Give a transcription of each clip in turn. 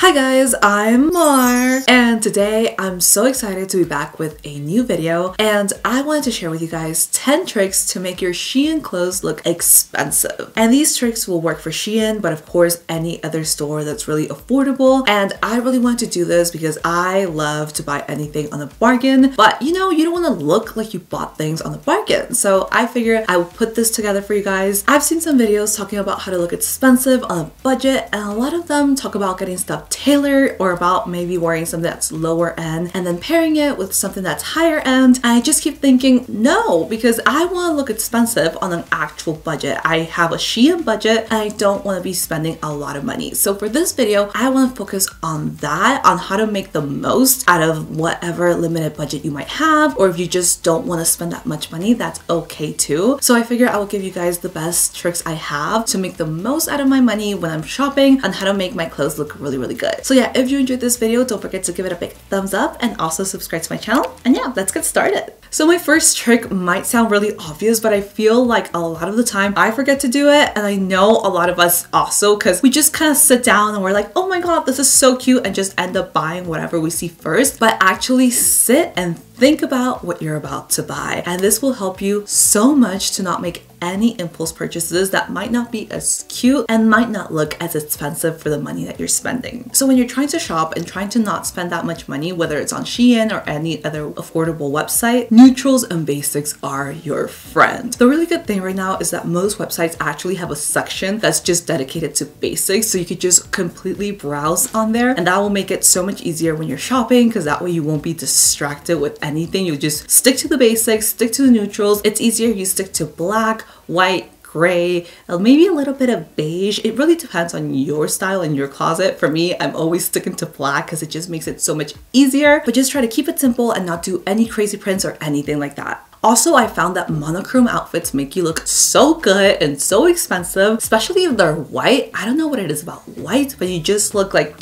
Hi guys, I'm Mar, and today I'm so excited to be back with a new video, and I wanted to share with you guys 10 tricks to make your SHEIN clothes look expensive. And these tricks will work for SHEIN, but of course any other store that's really affordable. And I really wanted to do this because I love to buy anything on a bargain, but you know, you don't want to look like you bought things on a bargain. So I figured I would put this together for you guys. I've seen some videos talking about how to look expensive on a budget, and a lot of them talk about getting stuff tailored or about maybe wearing something that's lower end and then pairing it with something that's higher end. And I just keep thinking no, because I want to look expensive on an actual budget. I have a SHEIN budget and I don't want to be spending a lot of money. So for this video, I want to focus on that, on how to make the most out of whatever limited budget you might have, or if you just don't want to spend that much money, that's okay too. So I figure I will give you guys the best tricks I have to make the most out of my money when I'm shopping and how to make my clothes look really good. So yeah, if you enjoyed this video, don't forget to give it a big thumbs up and also subscribe to my channel. And yeah, let's get started. So my first trick might sound really obvious, but I feel like a lot of the time I forget to do it, and I know a lot of us also, because we just kind of sit down and we're like, oh my god, this is so cute, and just end up buying whatever we see first. But actually sit and think about what you're about to buy, and this will help you so much to not make any impulse purchases that might not be as cute and might not look as expensive for the money that you're spending. So when you're trying to shop and trying to not spend that much money, whether it's on SHEIN or any other affordable website, neutrals and basics are your friend. The really good thing right now is that most websites actually have a section that's just dedicated to basics, so you could just completely browse on there, and that will make it so much easier when you're shopping, because that way you won't be distracted with anything. You just stick to the basics, stick to the neutrals. It's easier if you stick to black, white, gray, and maybe a little bit of beige. It really depends on your style and your closet. For me, I'm always sticking to black because it just makes it so much easier, but just try to keep it simple and not do any crazy prints or anything like that. Also, I found that monochrome outfits make you look so good and so expensive, especially if they're white. I don't know what it is about white, but you just look like,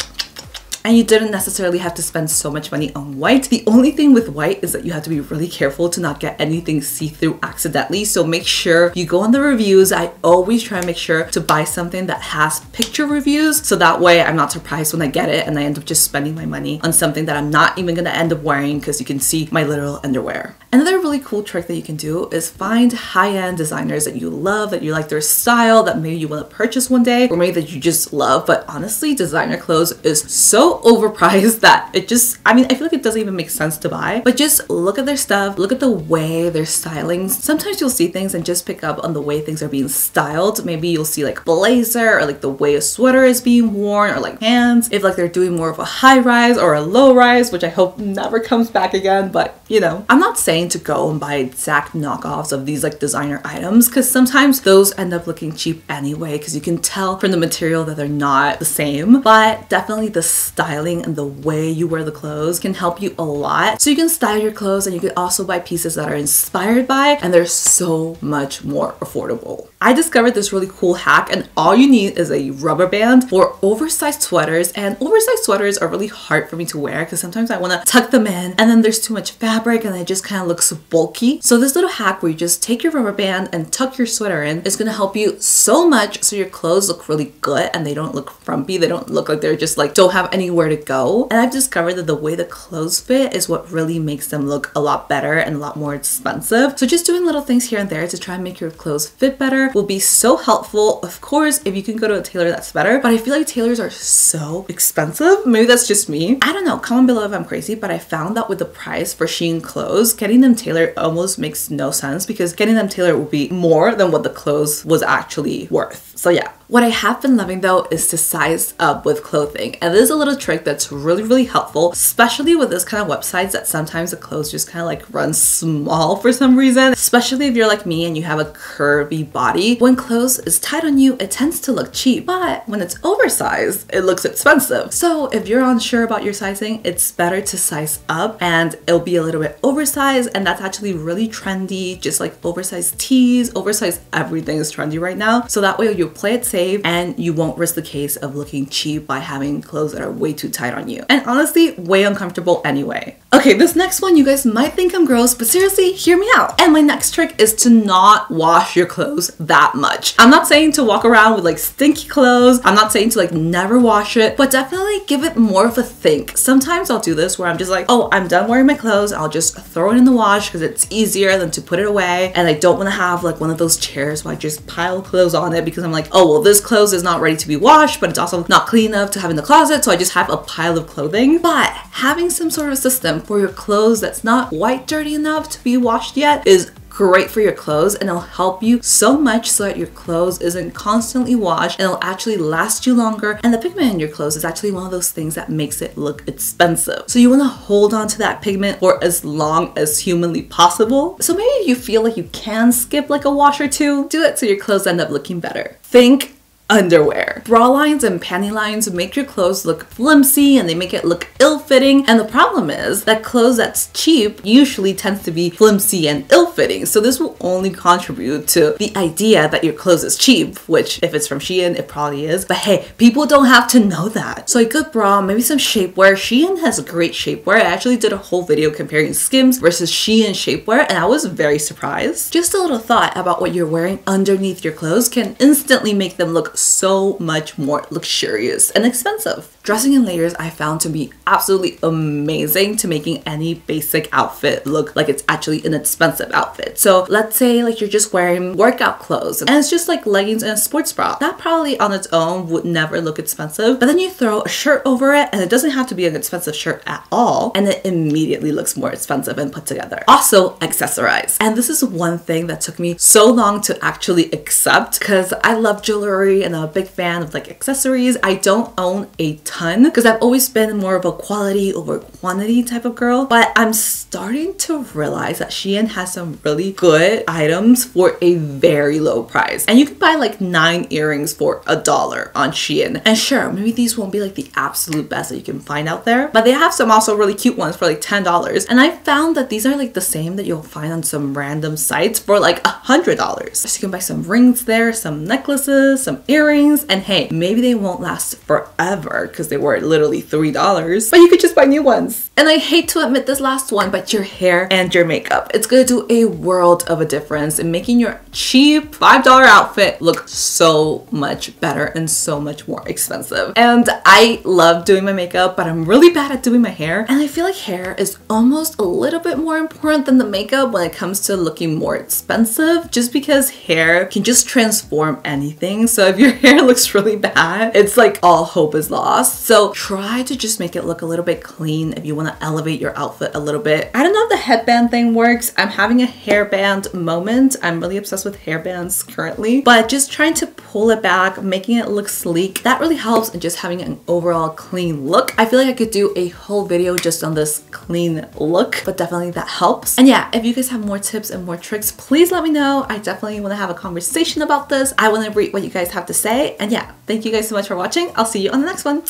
and you didn't necessarily have to spend so much money on white. The only thing with white is that you have to be really careful to not get anything see-through accidentally. So make sure you go on the reviews. I always try and make sure to buy something that has picture reviews, so that way I'm not surprised when I get it and I end up just spending my money on something that I'm not even gonna end up wearing, because you can see my literal underwear. Another really cool trick that you can do is find high-end designers that you love, that you like their style, that maybe you want to purchase one day, or maybe that you just love. But honestly, designer clothes is so overpriced that it just, I feel like it doesn't even make sense to buy. But just look at their stuff, look at the way they're styling. Sometimes you'll see things and just pick up on the way things are being styled. Maybe you'll see like blazer, or like the way a sweater is being worn, or like pants, if like they're doing more of a high rise or a low rise, which I hope never comes back again. But you know, I'm not saying to go and buy exact knockoffs of these like designer items, because sometimes those end up looking cheap anyway, because you can tell from the material that they're not the same. But definitely the styling and the way you wear the clothes can help you a lot. So you can style your clothes, and you can also buy pieces that are inspired by, and they're so much more affordable. I discovered this really cool hack, and all you need is a rubber band for oversized sweaters. And oversized sweaters are really hard for me to wear because sometimes I want to tuck them in and then there's too much fabric and it just kind of looks bulky. So this little hack where you just take your rubber band and tuck your sweater in is going to help you so much, so your clothes look really good and they don't look frumpy. They don't look like they're just like don't have anywhere to go. And I've discovered that the way the clothes fit is what really makes them look a lot better and a lot more expensive. So just doing little things here and there to try and make your clothes fit better will be so helpful. Of course, if you can go to a tailor, that's better, but I feel like tailors are so expensive. Maybe that's just me. I don't know, comment below if I'm crazy, but I found that with the price for SHEIN clothes, getting them tailored almost makes no sense, because getting them tailored will be more than what the clothes was actually worth. So yeah. What I have been loving though is to size up with clothing, and this is a little trick that's really helpful, especially with this kind of websites that sometimes the clothes just kind of like run small for some reason, especially if you're like me and you have a curvy body. When clothes is tight on you, it tends to look cheap, but when it's oversized, it looks expensive. So if you're unsure about your sizing, it's better to size up, and it'll be a little bit oversized, and that's actually really trendy. Just like oversized tees, oversized everything is trendy right now, so that way you play it safe save and you won't risk the case of looking cheap by having clothes that are way too tight on you. And honestly, way uncomfortable anyway. Okay, this next one you guys might think I'm gross, but seriously, hear me out. And my next trick is to not wash your clothes that much. I'm not saying to walk around with like stinky clothes. I'm not saying to like never wash it, but definitely give it more of a think. Sometimes I'll do this where I'm just like, oh, I'm done wearing my clothes. I'll just throw it in the wash because it's easier than to put it away. And I don't want to have like one of those chairs where I just pile clothes on it because I'm like, oh, well, this clothes is not ready to be washed, but it's also not clean enough to have in the closet. So I just have a pile of clothing. But having some sort of system for your clothes that's not quite dirty enough to be washed yet is great for your clothes, and it'll help you so much so that your clothes isn't constantly washed and it'll actually last you longer. And the pigment in your clothes is actually one of those things that makes it look expensive. So you want to hold on to that pigment for as long as humanly possible. So maybe if you feel like you can skip like a wash or two, do it so your clothes end up looking better. Think underwear. Bra lines and panty lines make your clothes look flimsy and they make it look ill-fitting, and the problem is that clothes that's cheap usually tends to be flimsy and ill-fitting, so this will only contribute to the idea that your clothes is cheap, which if it's from SHEIN it probably is, but hey, people don't have to know that. So a good bra, maybe some shapewear. SHEIN has great shapewear. I actually did a whole video comparing Skims versus SHEIN shapewear and I was very surprised. Just a little thought about what you're wearing underneath your clothes can instantly make them look so much more luxurious and expensive. Dressing in layers I found to be absolutely amazing to making any basic outfit look like it's actually an expensive outfit. So let's say like you're just wearing workout clothes and it's just like leggings and a sports bra. That probably on its own would never look expensive, but then you throw a shirt over it and it doesn't have to be an expensive shirt at all and it immediately looks more expensive and put together. Also, accessorize. And this is one thing that took me so long to actually accept because I love jewelry and I'm a big fan of like accessories. I don't own a ton because I've always been more of a quality over quantity type of girl, but I'm starting to realize that SHEIN has some really good items for a very low price, and you can buy like 9 earrings for $1 on SHEIN. And sure, maybe these won't be like the absolute best that you can find out there, but they have some also really cute ones for like $10, and I found that these are like the same that you'll find on some random sites for like $100. So you can buy some rings there, some necklaces, some earrings, and hey, maybe they won't last forever because they were literally $3, but you could just buy new ones. And I hate to admit this last one, but your hair and your makeup, it's gonna do a world of a difference in making your cheap $5 outfit look so much better and so much more expensive. And I love doing my makeup, but I'm really bad at doing my hair, and I feel like hair is almost a little bit more important than the makeup when it comes to looking more expensive, just because hair can just transform anything. So if your hair looks really bad, it's like all hope is lost. So try to just make it look a little bit clean if you want to elevate your outfit a little bit. I don't know if the headband thing works. I'm having a hairband moment. I'm really obsessed with hairbands currently, but just trying to pull it back, making it look sleek, that really helps in just having an overall clean look. I feel like I could do a whole video just on this clean look, but definitely that helps. And yeah, if you guys have more tips and more tricks, please let me know. I definitely want to have a conversation about this. I want to read what you guys have to say. And yeah, thank you guys so much for watching. I'll see you on the next one.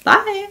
Bye!